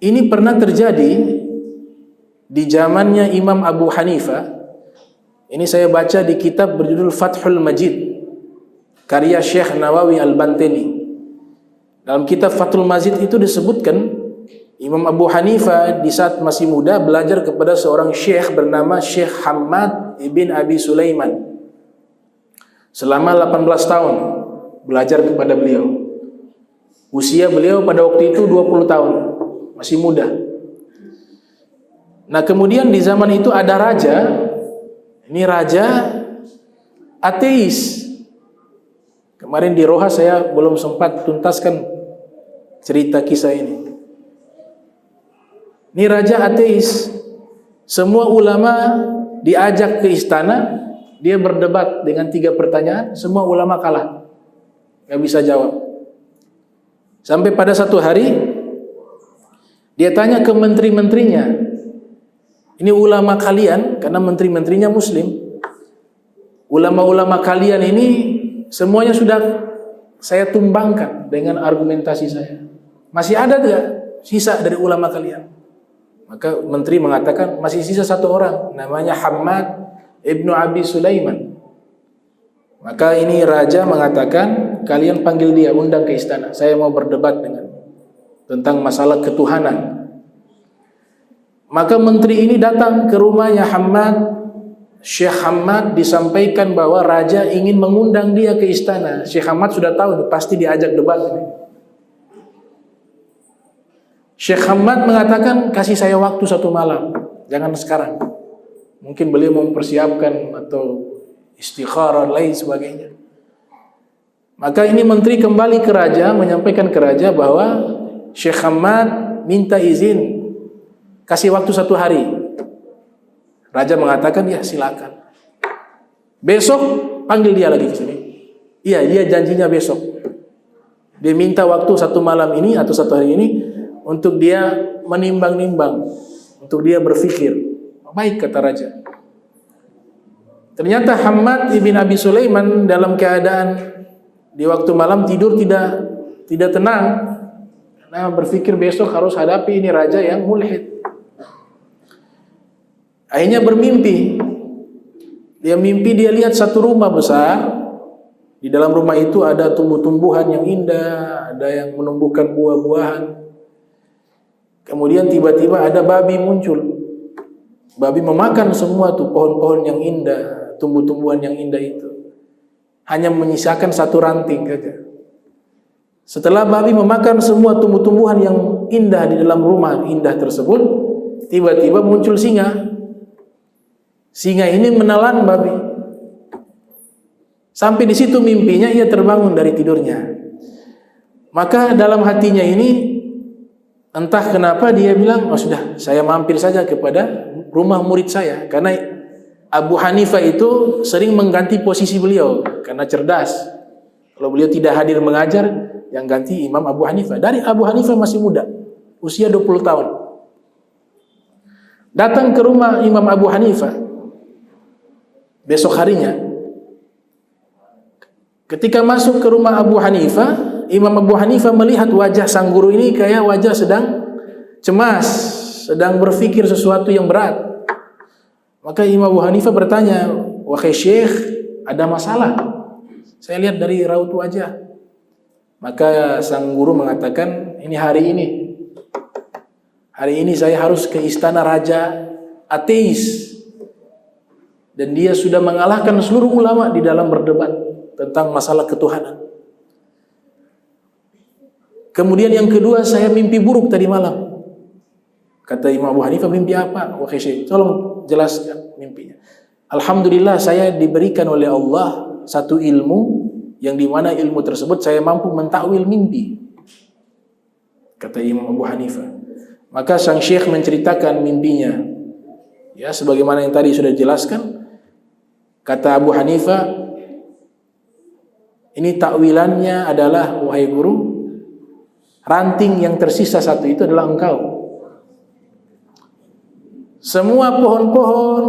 Ini pernah terjadi di zamannya Imam Abu Hanifah. Ini saya baca di kitab berjudul Fathul Majid, karya Syekh Nawawi Al-Bantini. Dalam kitab Fathul Majid itu disebutkan Imam Abu Hanifah di saat masih muda belajar kepada seorang syekh bernama Syekh Hammad ibn Abi Sulaiman. Selama 18 tahun belajar kepada beliau. Usia beliau pada waktu itu 20 tahun, masih muda. Nah, kemudian di zaman itu ada raja. Ini raja ateis. Kemarin di Roha saya belum sempat tuntaskan cerita kisah ini. Ini raja ateis. Semua ulama diajak ke istana, dia berdebat dengan 3 pertanyaan, semua ulama kalah, nggak bisa jawab. Sampai pada satu hari dia tanya ke menteri-menterinya, ini ulama kalian, karena menteri-menterinya muslim, ulama-ulama kalian ini semuanya sudah saya tumbangkan dengan argumentasi saya. Masih ada tidak sisa dari ulama kalian? Maka menteri mengatakan masih sisa 1 orang, namanya Hammad ibnu Abi Sulaiman. Maka ini raja mengatakan, kalian panggil dia, undang ke istana. Saya mau berdebat dengan tentang masalah ketuhanan. Maka menteri ini datang ke rumahnya Hammad. Syekh Hammad disampaikan bahwa raja ingin mengundang dia ke istana. Syekh Hammad sudah tahu nih, pasti diajak debat ini. Syekh Hammad mengatakan, kasih saya waktu 1 malam, jangan sekarang. Mungkin beliau mempersiapkan atau istikharah lain sebagainya. Maka ini menteri kembali ke raja, menyampaikan ke raja bahwa Syekh Hammad minta izin, kasih waktu 1 hari. Raja mengatakan, ya silakan. Besok panggil dia lagi ke sini. Iya, dia janjinya besok. Dia minta waktu 1 malam ini atau 1 hari ini untuk dia menimbang-nimbang, untuk dia berpikir. Baik, kata raja. Ternyata Hammad ibn Abi Sulaiman dalam keadaan di waktu malam tidur tidak tenang. Nah, berpikir besok harus hadapi ini raja yang mulhid. Akhirnya bermimpi. Dia mimpi dia lihat satu rumah besar. Di dalam rumah itu ada tumbuh-tumbuhan yang indah, ada yang menumbuhkan buah-buahan. Kemudian tiba-tiba ada babi muncul. Babi memakan semua tuh pohon-pohon yang indah, tumbuh-tumbuhan yang indah itu. Hanya menyisakan 1 ranting saja. Setelah babi memakan semua tumbuh-tumbuhan yang indah di dalam rumah indah tersebut, tiba-tiba muncul singa. Singa ini menelan babi. Sampai di situ mimpinya, ia terbangun dari tidurnya. Maka dalam hatinya ini, entah kenapa dia bilang, oh sudah, saya mampir saja kepada rumah murid saya. Karena Abu Hanifah itu sering mengganti posisi beliau, karena cerdas. Kalau beliau tidak hadir mengajar, yang ganti Imam Abu Hanifah. Dari Abu Hanifah masih muda, usia 20 tahun. Datang ke rumah Imam Abu Hanifah. Besok harinya, ketika masuk ke rumah Abu Hanifah, Imam Abu Hanifah melihat wajah sang guru ini kayak wajah sedang cemas, sedang berpikir sesuatu yang berat. Maka Imam Abu Hanifah bertanya, wahai Syekh, ada masalah? Saya lihat dari raut wajah. Maka sang guru mengatakan, ini hari ini saya harus ke istana raja ateis. Dan dia sudah mengalahkan seluruh ulama di dalam berdebat tentang masalah ketuhanan. Kemudian yang kedua, saya mimpi buruk tadi malam. Kata Imam Abu Hanifah, mimpi apa? Wahai Syekh, tolong jelaskan mimpinya. Alhamdulillah, saya diberikan oleh Allah satu ilmu, yang dimana ilmu tersebut saya mampu mentakwil mimpi. Kata Imam Abu Hanifah. Maka sang Syekh menceritakan mimpinya. Ya, sebagaimana yang tadi sudah dijelaskan. Kata Abu Hanifah, ini takwilannya adalah, wahai guru, ranting yang tersisa 1 itu adalah engkau. Semua pohon-pohon,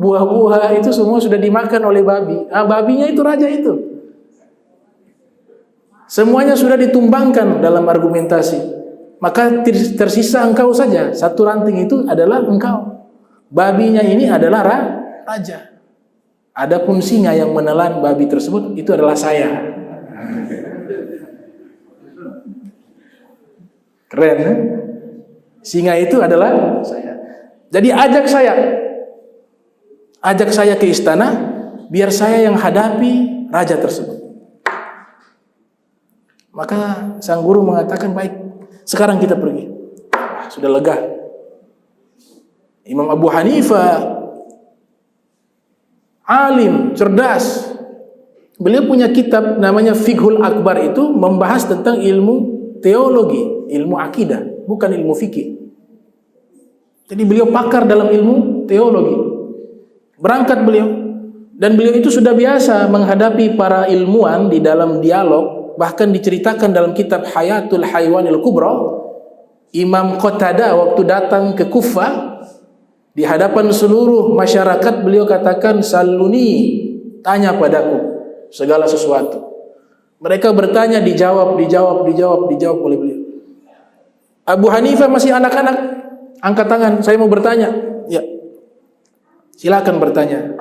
buah-buah itu semua sudah dimakan oleh babi. Babinya itu raja itu. Semuanya sudah ditumbangkan dalam argumentasi. maka tersisa engkau saja. Satu ranting itu adalah engkau. Babinya ini adalah raja. Adapun singa yang menelan babi tersebut itu adalah saya. Keren, eh? Singa itu adalah saya. Jadi ajak saya ke istana, biar saya yang hadapi raja tersebut. Maka sang guru mengatakan, baik, sekarang kita pergi. Sudah lega. Imam Abu Hanifah alim, cerdas. Beliau punya kitab namanya Fiqhul Akbar, itu membahas tentang ilmu teologi, ilmu akidah, bukan ilmu fikih. Jadi beliau pakar dalam ilmu teologi. Berangkat beliau, dan beliau itu sudah biasa menghadapi para ilmuwan di dalam dialog. Bahkan diceritakan dalam kitab Hayatul Haywanil Kubra, Imam Qatadah waktu datang ke Kufah, di hadapan seluruh masyarakat beliau katakan, saluni, tanya padaku segala sesuatu. Mereka bertanya, dijawab oleh beliau. Abu Hanifah masih anak-anak, angkat tangan, saya mau bertanya. Ya, silakan bertanya.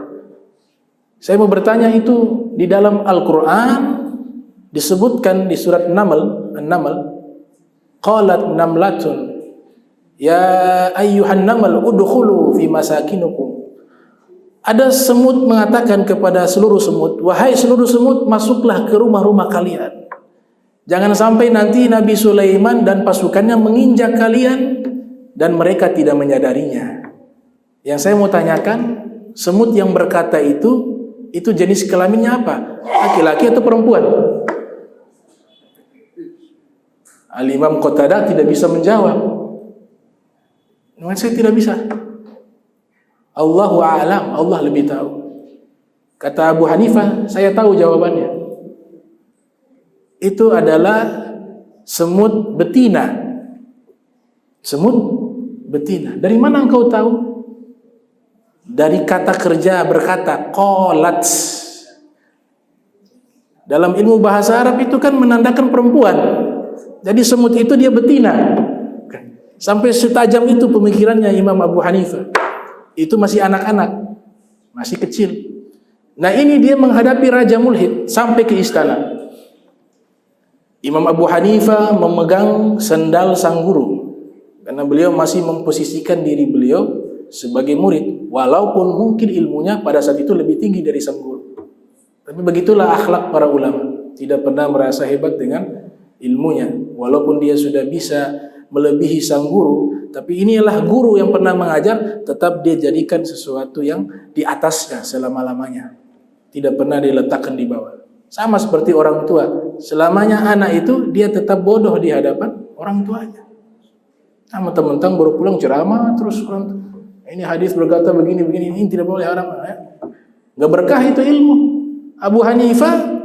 Saya mau bertanya itu di dalam Al-Quran disebutkan di surat An-Naml, qalat namlatun ya ayyuhan namal udkhulu fi masakinukum. Ada semut mengatakan kepada seluruh semut, wahai seluruh semut, masuklah ke rumah-rumah kalian. Jangan sampai nanti Nabi Sulaiman dan pasukannya menginjak kalian dan mereka tidak menyadarinya. Yang saya mau tanyakan, semut yang berkata itu jenis kelaminnya apa? Laki-laki atau perempuan? Al-Imam Qatadah tidak bisa menjawab. Saya tidak bisa. Allahu a'lam, Allah lebih tahu. Kata Abu Hanifah, saya tahu jawabannya. Itu adalah semut betina. Semut betina. Dari mana engkau tahu? Dari kata kerja berkata, qalat. Dalam ilmu bahasa Arab itu kan menandakan perempuan. Jadi semut itu dia betina. Sampai setajam itu pemikirannya Imam Abu Hanifah. Itu masih anak-anak, masih kecil. Nah ini dia menghadapi Raja Mulhid sampai ke istana. Imam Abu Hanifah memegang sendal sang guru, karena beliau masih memposisikan diri beliau sebagai murid, walaupun mungkin ilmunya pada saat itu lebih tinggi dari sang guru. Tapi begitulah akhlak para ulama, tidak pernah merasa hebat dengan ilmunya, walaupun dia sudah bisa melebihi sang guru, tapi inilah guru yang pernah mengajar, tetap dia jadikan sesuatu yang di atasnya selama-lamanya, tidak pernah diletakkan di bawah. Sama seperti orang tua, selamanya anak itu dia tetap bodoh di hadapan orang tuanya. Sama teman-teman baru pulang ceramah terus orang tua, ini hadis berkata begini, ini tidak boleh, haram, ya. Nggak berkah itu ilmu. Abu Hanifah,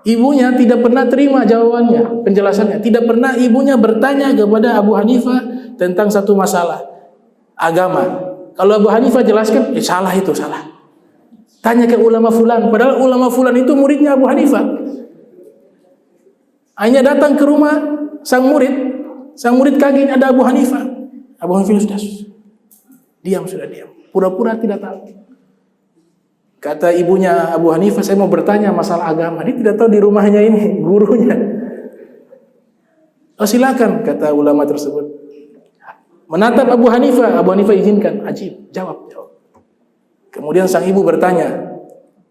ibunya tidak pernah terima jawabannya, penjelasannya. Tidak pernah ibunya bertanya kepada Abu Hanifah tentang satu masalah agama. Kalau Abu Hanifah jelaskan, salah itu, salah. Tanya ke ulama fulan, padahal ulama fulan itu muridnya Abu Hanifah. Hanya datang ke rumah sang murid kaget ada Abu Hanifah. Abu Hanifah sudah diam, pura-pura tidak tahu. Kata ibunya Abu Hanifah, saya mau bertanya masalah agama. Dia tidak tahu di rumahnya ini gurunya. Oh silakan, kata ulama tersebut. Menatap Abu Hanifah izinkan. Ajib, jawab. Kemudian sang ibu bertanya,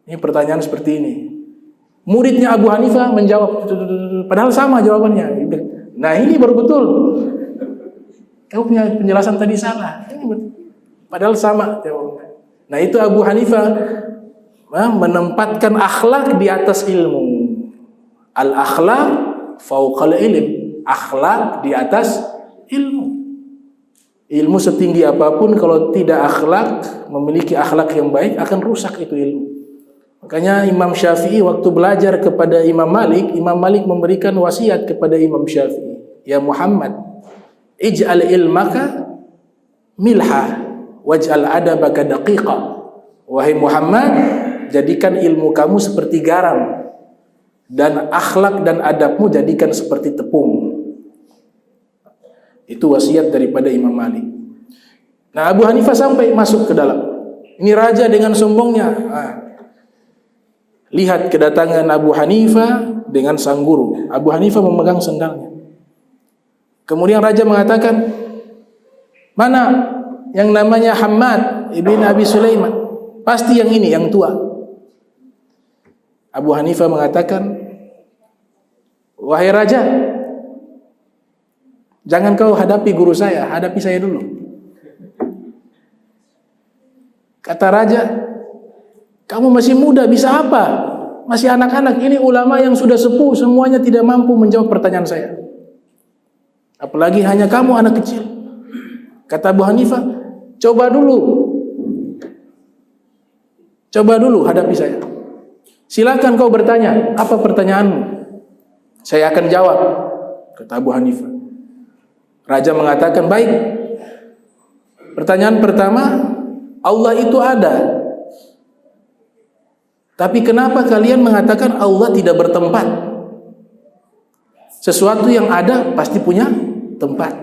ini pertanyaan seperti ini. Muridnya Abu Hanifah menjawab, padahal sama jawabannya. Nah ini baru betul. Kau punya penjelasan tadi salah. Ini betul. Padahal sama jawabannya. Nah itu Abu Hanifah menempatkan akhlak di atas ilmu. Al-akhlak fauqal ilm. Akhlak di atas ilmu. Ilmu setinggi apapun kalau tidak akhlak, memiliki akhlak yang baik, akan rusak itu ilmu. Makanya Imam Syafi'i waktu belajar kepada Imam Malik memberikan wasiat kepada Imam Syafi'i. Ya Muhammad, ij'al ilmaka milha waj'al adabaka daqiqa. Wahai Muhammad, jadikan ilmu kamu seperti garam dan akhlak dan adabmu jadikan seperti tepung. Itu wasiat daripada Imam Malik. Nah, Abu Hanifah sampai masuk ke dalam. Ini raja dengan sombongnya. Lihat kedatangan Abu Hanifah dengan sang guru. Abu Hanifah memegang sendalnya. Kemudian raja mengatakan, mana yang namanya Hammad ibn Abi Sulaiman? Pasti yang ini, yang tua. Abu Hanifah mengatakan, wahai raja, jangan kau hadapi guru saya, hadapi saya dulu. Kata raja, kamu masih muda, bisa apa? Masih anak-anak, ini ulama yang sudah sepuh, semuanya tidak mampu menjawab pertanyaan saya. Apalagi hanya kamu anak kecil. Kata Abu Hanifah, coba dulu hadapi saya. Silakan kau bertanya, apa pertanyaanmu? Saya akan jawab, kata Abu Hanifah. Raja mengatakan, baik. Pertanyaan pertama, Allah itu ada. Tapi kenapa kalian mengatakan Allah tidak bertempat? Sesuatu yang ada pasti punya tempat.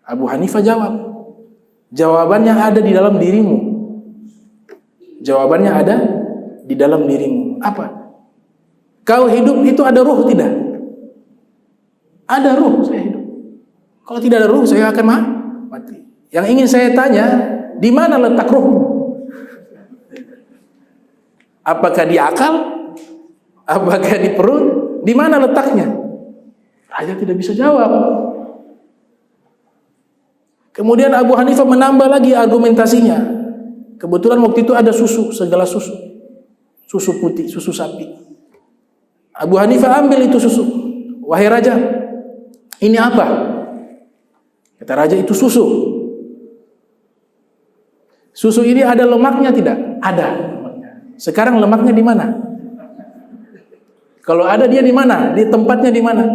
Abu Hanifah jawab, jawabannya ada di dalam dirimu. Jawabannya ada di dalam dirimu. Apa? Kau hidup itu ada ruh tidak? Ada ruh, saya hidup. Kalau tidak ada ruh, saya akan mati. Yang ingin saya tanya, di mana letak ruhmu? Apakah di akal? Apakah di perut? Di mana letaknya? Raja tidak bisa jawab. Kemudian Abu Hanifah menambah lagi argumentasinya. Kebetulan waktu itu ada susu, segelas susu. Susu putih, susu sapi. Abu Hanifah ambil itu susu. Wahai raja, ini apa? Kata raja, itu susu. Susu ini ada lemaknya tidak? Ada. Sekarang lemaknya di mana? Kalau ada, dia di mana? Di tempatnya di mana?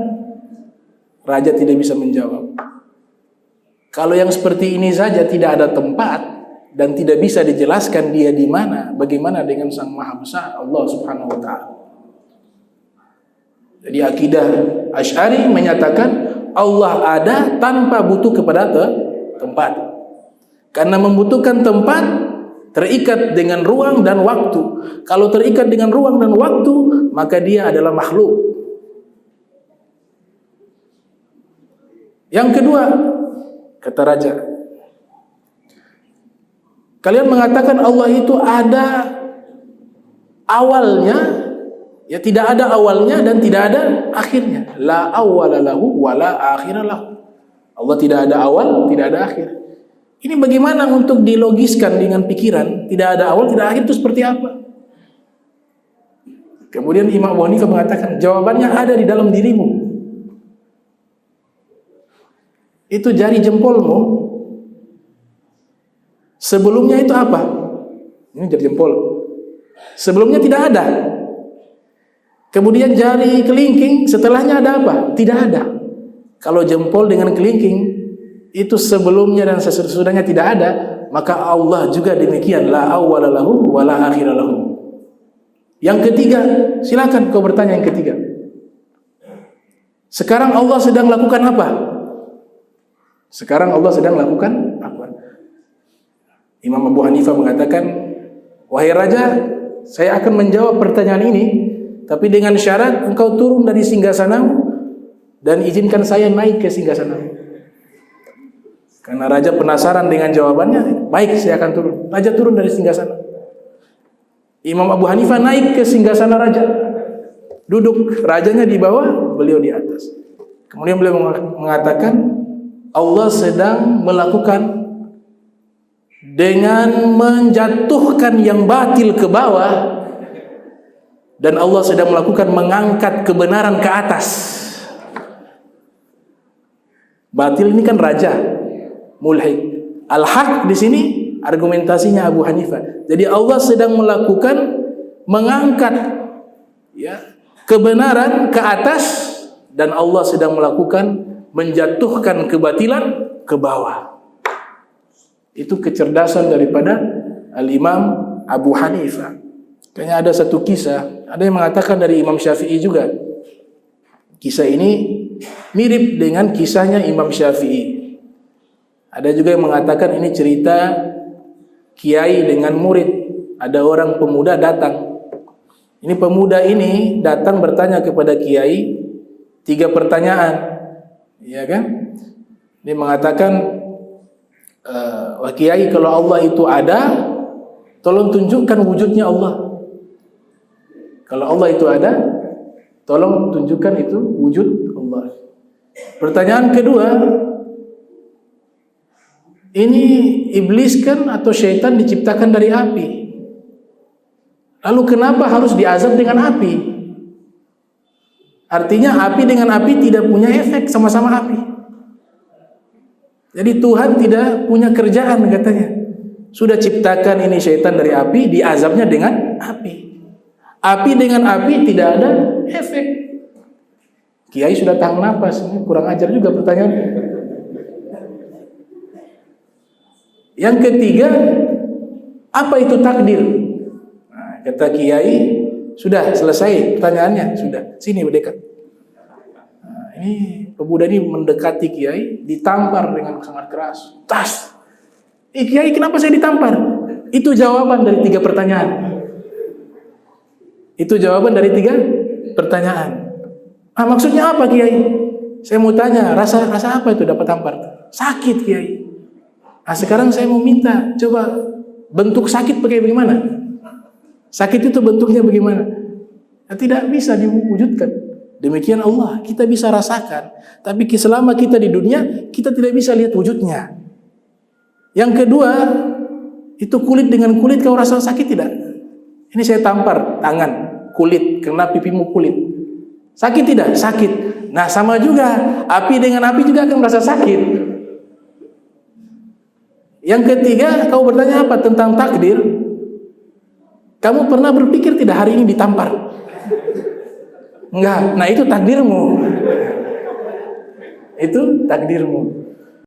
Raja tidak bisa menjawab. Kalau yang seperti ini saja tidak ada tempat dan tidak bisa dijelaskan dia di mana, bagaimana dengan Sang Maha Besar Allah Subhanahu wa taala? Jadi akidah Asy'ari menyatakan Allah ada tanpa butuh kepada tempat. Karena membutuhkan tempat, terikat dengan ruang dan waktu. Kalau terikat dengan ruang dan waktu, maka dia adalah makhluk. Yang kedua, kata raja, kalian mengatakan Allah itu ada awalnya, ya tidak ada awalnya dan tidak ada akhirnya. La awwala lahu wa la akhira lahu. Allah tidak ada awal, tidak ada akhir. Ini bagaimana untuk dilogiskan dengan pikiran? Tidak ada awal, tidak akhir, itu seperti apa? Kemudian Imam Abu Hanifah mengatakan, jawabannya ada di dalam dirimu. Itu jari jempolmu. Sebelumnya itu apa? Ini jari jempol. Sebelumnya tidak ada. Kemudian jari kelingking, setelahnya ada apa? Tidak ada. Kalau jempol dengan kelingking itu sebelumnya dan sesudahnya tidak ada, maka Allah juga demikian, la awwala lahu wa la akhira lahu. Yang ketiga, silakan kau bertanya yang ketiga. Sekarang Allah sedang lakukan apa? Sekarang Allah sedang lakukan apa? Imam Abu Hanifah mengatakan, wahai raja, saya akan menjawab pertanyaan ini, tapi dengan syarat engkau turun dari singgasanamu dan izinkan saya naik ke singgasanamu. Karena raja penasaran dengan jawabannya, baik, saya akan turun. Raja turun dari singgasana. Imam Abu Hanifah naik ke singgasana raja. Duduk, rajanya di bawah, beliau di atas. Kemudian beliau mengatakan, Allah sedang melakukan dengan menjatuhkan yang batil ke bawah, dan Allah sedang melakukan mengangkat kebenaran ke atas. Batil ini kan raja, mulhid. Al-haq di sini argumentasinya Abu Hanifah. Jadi Allah sedang melakukan mengangkat, ya, kebenaran ke atas, dan Allah sedang melakukan menjatuhkan kebatilan ke bawah. Itu kecerdasan daripada Al-Imam Abu Hanifah. Kayaknya ada satu kisah, ada yang mengatakan dari Imam Syafi'i juga. Kisah ini mirip dengan kisahnya Imam Syafi'i. Ada juga yang mengatakan ini cerita kiai dengan murid. Ada orang pemuda datang. Ini pemuda ini datang bertanya kepada kiai 3 pertanyaan, ya kan? Dia mengatakan, wah kiai, kalau Allah itu ada, tolong tunjukkan wujudnya Allah. Kalau Allah itu ada, tolong tunjukkan itu wujud Allah. Pertanyaan kedua, ini iblis kan atau syaitan diciptakan dari api? Lalu kenapa harus diazab dengan api? Artinya api dengan api tidak punya efek, sama-sama api. Jadi Tuhan tidak punya kerjaan katanya. Sudah ciptakan ini syaitan dari api, diazabnya dengan api. Api dengan api tidak ada efek. Kiai sudah tahan napas, ini kurang ajar juga pertanyaan. Yang ketiga, apa itu takdir? Nah, kata kiai, sudah selesai pertanyaannya, sudah. Sini mendekat. Nah, ini pemuda ini mendekati kiai, ditampar dengan sangat keras. Tas. Kiai, kenapa saya ditampar? Itu jawaban dari 3 pertanyaan. Itu jawaban dari 3 pertanyaan. Maksudnya apa kiai? Saya mau tanya, rasa apa itu dapat tampar? Sakit kiai. Sekarang saya mau minta, coba bentuk sakit pakai bagaimana? Sakit itu bentuknya bagaimana? Tidak bisa diwujudkan. Demikian Allah, kita bisa rasakan, tapi selama kita di dunia, kita tidak bisa lihat wujudnya. Yang kedua, itu kulit dengan kulit, kau rasa sakit tidak? Ini saya tampar tangan, kulit, kena pipimu kulit. Sakit tidak? Sakit. Nah sama juga, api dengan api juga akan merasa sakit. Yang ketiga, kau bertanya apa tentang takdir? Kamu pernah berpikir tidak hari ini ditampar? Enggak. Nah itu takdirmu. Itu takdirmu.